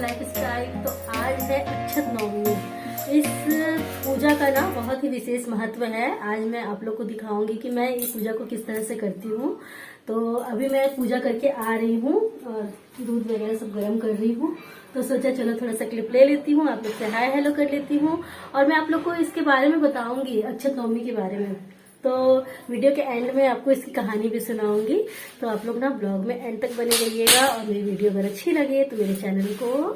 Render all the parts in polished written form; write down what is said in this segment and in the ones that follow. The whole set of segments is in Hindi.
लाइफस्टाइल। तो आज है अक्षत नवमी। इस पूजा का ना बहुत ही विशेष महत्व है। आज मैं आप लोग को दिखाऊंगी कि मैं इस पूजा को किस तरह से करती हूँ। तो अभी मैं पूजा करके आ रही हूँ और दूध वगैरह सब गर्म कर रही हूँ। तो सोचा चलो थोड़ा सा क्लिप ले लेती हूँ, आप लोग से हाय हेलो कर लेती हूँ और मैं आप लोग को इसके बारे में बताऊंगी, अक्षत नवमी के बारे में। तो वीडियो के एंड में आपको इसकी कहानी भी सुनाऊंगी। तो आप लोग ना ब्लॉग में एंड तक बने रहिएगा और मेरी वीडियो अगर अच्छी लगे तो मेरे चैनल को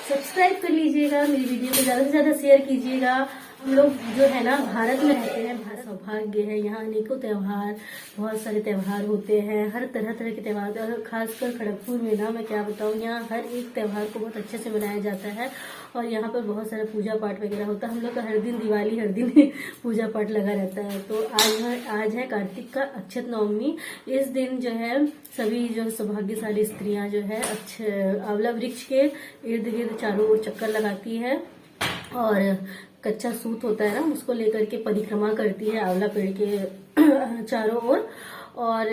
सब्सक्राइब कर लीजिएगा, मेरी वीडियो को ज़्यादा से ज़्यादा शेयर कीजिएगा। हम लोग जो है ना भारत में रहते हैं, भारत सौभाग्य है। यहाँ अनेकों त्यौहार, बहुत सारे त्यौहार होते हैं, हर तरह तरह के त्यौहार। और खासकर खड़गपुर में ना मैं क्या बताऊँ, यहाँ हर एक त्यौहार को बहुत अच्छे से मनाया जाता है और यहाँ पर बहुत सारा पूजा पाठ वगैरह होता है। हम लोग का हर दिन दिवाली, हर दिन पूजा पाठ लगा रहता है। तो आज है कार्तिक का अक्षत नवमी। इस दिन जो है सभी जो सौभाग्यशाली स्त्रियां जो है आंवला वृक्ष के इर्द गिर्द चारों ओर चक्कर लगाती है और कच्चा सूत होता है ना, उसको लेकर के परिक्रमा करती है आंवला पेड़ के चारों ओर। और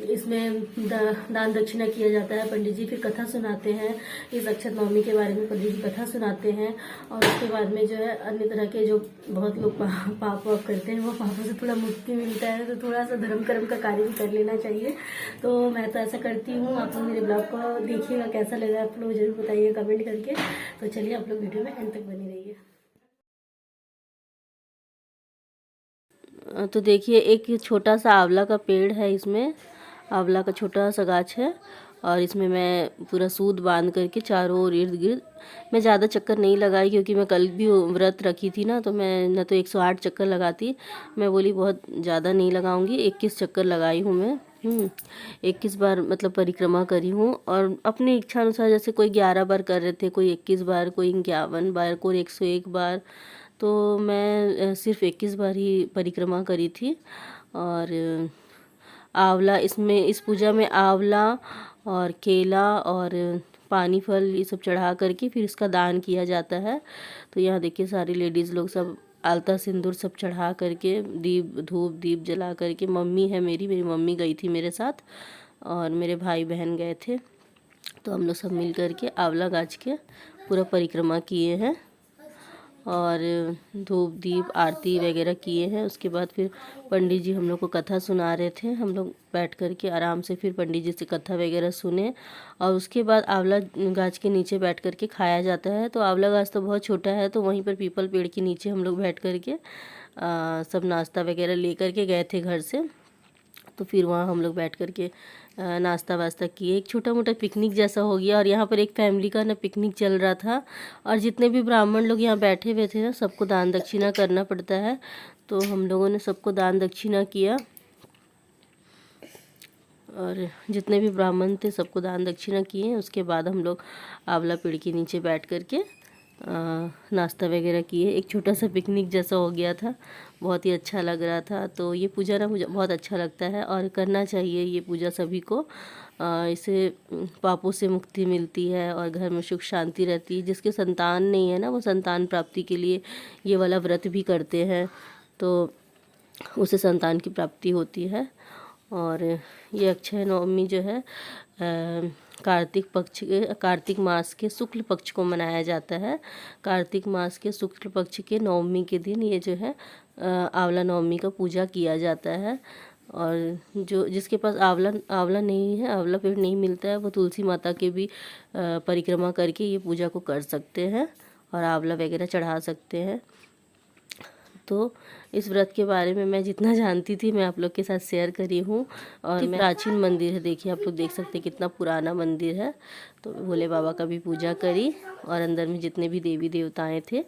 इसमें दान दक्षिणा किया जाता है। पंडित जी फिर कथा सुनाते हैं, इस अक्षत नवमी के बारे में पंडित जी कथा सुनाते हैं। और उसके बाद में जो है अन्य तरह के जो बहुत लोग पाप वाप करते हैं, वो पापों से थोड़ा मुक्ति मिलता है। तो थोड़ा सा धर्म कर्म का कार्य भी कर लेना चाहिए। तो मैं तो ऐसा करती हूँ। आप लोग मेरे ब्लॉग को देखिएगा, कैसा लगा आप लोग जरूर बताइएगा कमेंट करके। तो चलिए आप लोग वीडियो में एंड तक बने रहिए। तो देखिए एक छोटा सा आंवला का पेड़ है, इसमें आंवला का छोटा सा गाछ है और इसमें मैं पूरा सूद बांध करके चारों ओर इर्द गिर्द, मैं ज़्यादा चक्कर नहीं लगाई क्योंकि मैं कल भी व्रत रखी थी ना, तो मैं न तो 108 चक्कर लगाती, मैं बोली बहुत ज़्यादा नहीं लगाऊंगी, 21 चक्कर लगाई हूँ मैं। 21 बार मतलब परिक्रमा करी हूँ। और अपनी इच्छा अनुसार जैसे कोई 11 बार कर रहे थे, कोई 21 बार, कोई 51 बार, कोई 101 बार, तो मैं सिर्फ 21 बार ही परिक्रमा करी थी। और आंवला, इसमें इस पूजा में आंवला और केला और पानी फल ये सब चढ़ा करके फिर इसका दान किया जाता है। तो यहाँ देखिए सारी लेडीज़ लोग सब आलता सिंदूर सब चढ़ा करके, दीप धूप दीप जला करके, मम्मी है मेरी मम्मी गई थी मेरे साथ और मेरे भाई बहन गए थे। तो हम लोग सब मिल करके आंवला गाछ के पूरा परिक्रमा किए हैं और धूप दीप आरती वगैरह किए हैं। उसके बाद फिर पंडित जी हम लोग को कथा सुना रहे थे। हम लोग बैठ कर के आराम से फिर पंडित जी से कथा वगैरह सुने और उसके बाद आंवला गाछ के नीचे बैठ कर के खाया जाता है। तो आंवला गाछ तो बहुत छोटा है, तो वहीं पर पीपल पेड़ के नीचे हम लोग बैठ कर के सब नाश्ता वगैरह ले कर के गए थे घर से। तो फिर वहाँ हम लोग बैठ कर के नाश्ता वास्ता किए, एक छोटा मोटा पिकनिक जैसा हो गया। और यहाँ पर एक फैमिली का ना पिकनिक चल रहा था और जितने भी ब्राह्मण लोग यहाँ बैठे हुए थे ना, सबको दान दक्षिणा करना पड़ता है। तो हम लोगों ने सबको दान दक्षिणा किया और जितने भी ब्राह्मण थे सबको दान दक्षिणा किए। उसके बाद हम लोग आंवला पेड़ के नीचे बैठ कर के नाश्ता वगैरह किए। एक छोटा सा पिकनिक जैसा हो गया था, बहुत ही अच्छा लग रहा था। तो ये पूजा ना मुझे बहुत अच्छा लगता है और करना चाहिए ये पूजा सभी को। इससे पापों से मुक्ति मिलती है और घर में सुख शांति रहती है। जिसके संतान नहीं है ना, वो संतान प्राप्ति के लिए ये वाला व्रत भी करते हैं, तो उसे संतान की प्राप्ति होती है। और ये अक्षय नवमी जो है कार्तिक मास के शुक्ल पक्ष को मनाया जाता है। कार्तिक मास के शुक्ल पक्ष के नवमी के दिन ये जो है आंवला नवमी का पूजा किया जाता है। और जो जिसके पास आंवला नहीं है, आंवला पेड़ नहीं मिलता है, वो तुलसी माता के भी परिक्रमा करके ये पूजा को कर सकते हैं और आंवला वगैरह चढ़ा सकते हैं। तो इस व्रत के बारे में मैं जितना जानती थी मैं आप लोग के साथ शेयर करी हूँ। और प्राचीन मंदिर है, देखिए आप लोग देख सकते हैं कितना पुराना मंदिर है। तो भोले बाबा का भी पूजा करी और अंदर में जितने भी देवी देवताएं थे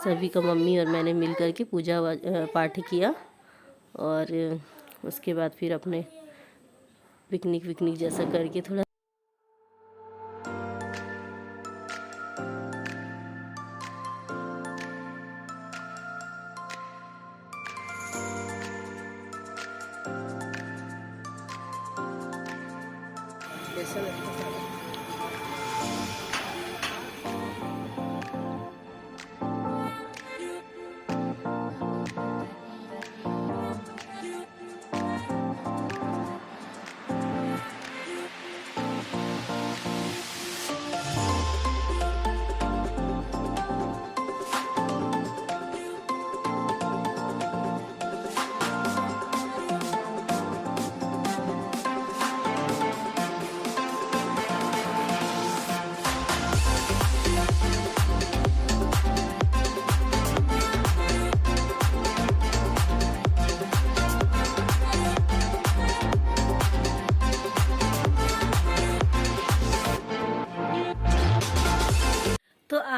सभी का मम्मी और मैंने मिल कर के पूजा पाठ किया। और उसके बाद फिर अपने पिकनिक जैसा करके थोड़ा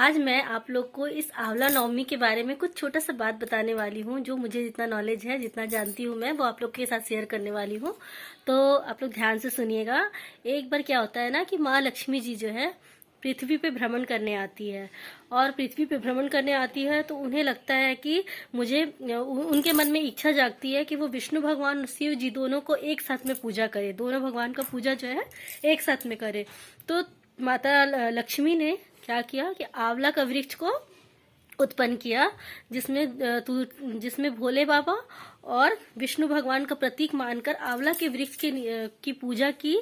आज मैं आप लोग को इस आंवला नवमी के बारे में कुछ छोटा सा बात बताने वाली हूँ। जो मुझे जितना नॉलेज है, जितना जानती हूँ मैं, वो आप लोग के साथ शेयर करने वाली हूँ। तो आप लोग ध्यान से सुनिएगा। एक बार क्या होता है ना कि माँ लक्ष्मी जी जो है पृथ्वी पे भ्रमण करने आती है, और पृथ्वी पे भ्रमण करने आती है तो उन्हें लगता है कि उनके मन में इच्छा जागती है कि वो विष्णु भगवान और शिव जी दोनों को एक साथ में पूजा करे, दोनों भगवान का पूजा जो है एक साथ में करे। तो माता लक्ष्मी ने क्या किया कि आंवला का वृक्ष को उत्पन्न किया, जिसमें भोले बाबा और विष्णु भगवान का प्रतीक मानकर आंवला के वृक्ष की पूजा की।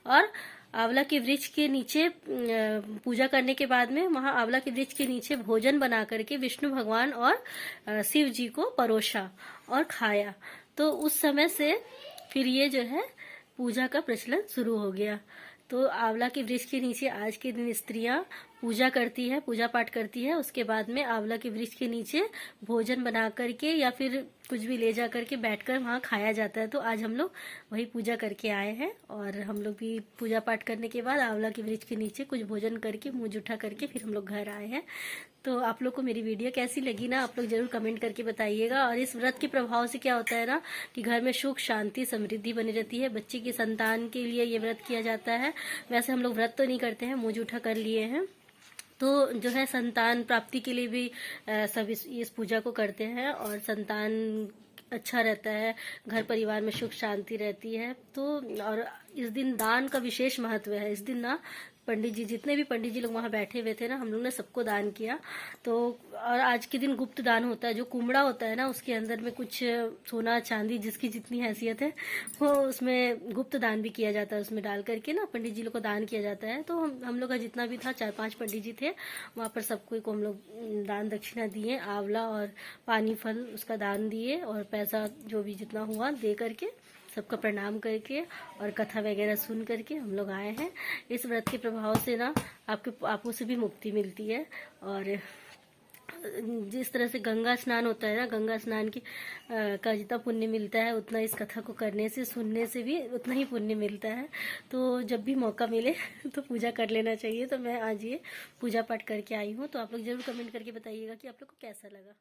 और आंवला के वृक्ष के नीचे पूजा करने के बाद में वहां आंवला के वृक्ष के नीचे भोजन बना करके विष्णु भगवान और शिव जी को परोसा और खाया। तो उस समय से फिर ये जो है पूजा का प्रचलन शुरू हो गया। तो आंवला के वृक्ष के नीचे आज के दिन स्त्रियां पूजा करती है, पूजा पाठ करती है। उसके बाद में आंवला के वृक्ष के नीचे भोजन बना करके या फिर कुछ भी ले जा करके बैठकर वहां खाया जाता है। तो आज हम लोग वही पूजा करके आए हैं, और हम लोग भी पूजा पाठ करने के बाद आंवला के वृक्ष के नीचे कुछ भोजन करके, मुंह जूठा करके फिर हम लोग घर आए हैं। तो आप लोग को मेरी वीडियो कैसी लगी ना, आप लोग जरूर कमेंट करके बताइएगा। और इस व्रत के प्रभाव से क्या होता है ना कि घर में सुख, शांति, समृद्धि बनी रहती है। बच्चे की संतान के लिए ये व्रत किया जाता है। वैसे हम लोग व्रत तो नहीं करते हैं, मुंह जूठा कर लिए हैं। तो जो है संतान प्राप्ति के लिए भी सब इस पूजा को करते हैं, और संतान अच्छा रहता है, घर परिवार में सुख शांति रहती है। तो और इस दिन दान का विशेष महत्व है। इस दिन ना पंडित जी, जितने भी पंडित जी लोग वहां बैठे हुए थे ना, हम लोग ने सबको दान किया। तो और आज के दिन गुप्त दान होता है। जो कुमड़ा होता है ना, उसके अंदर में कुछ सोना चांदी जिसकी जितनी हैसियत है वो उसमें गुप्त दान भी किया जाता है। उसमें डाल करके ना पंडित जी लोग को दान किया जाता है। तो हम लोग का जितना भी था, 4-5 पंडित जी थे वहां पर, सबको को हम लोग दान दक्षिणा दिए, आंवला और पानी फल उसका दान दिए, और पैसा जो भी जितना हुआ दे करके सबका प्रणाम करके और कथा वगैरह सुन करके हम लोग आए हैं। इस व्रत के प्रभाव से ना आपको से भी मुक्ति मिलती है। और जिस तरह से गंगा स्नान होता है ना, गंगा स्नान का जितना पुण्य मिलता है, उतना इस कथा को करने से, सुनने से भी उतना ही पुण्य मिलता है। तो जब भी मौका मिले तो पूजा कर लेना चाहिए। तो मैं आज ये पूजा पाठ करके आई हूँ। तो आप लोग जरूर कमेंट करके बताइएगा कि आप लोग को कैसा लगा।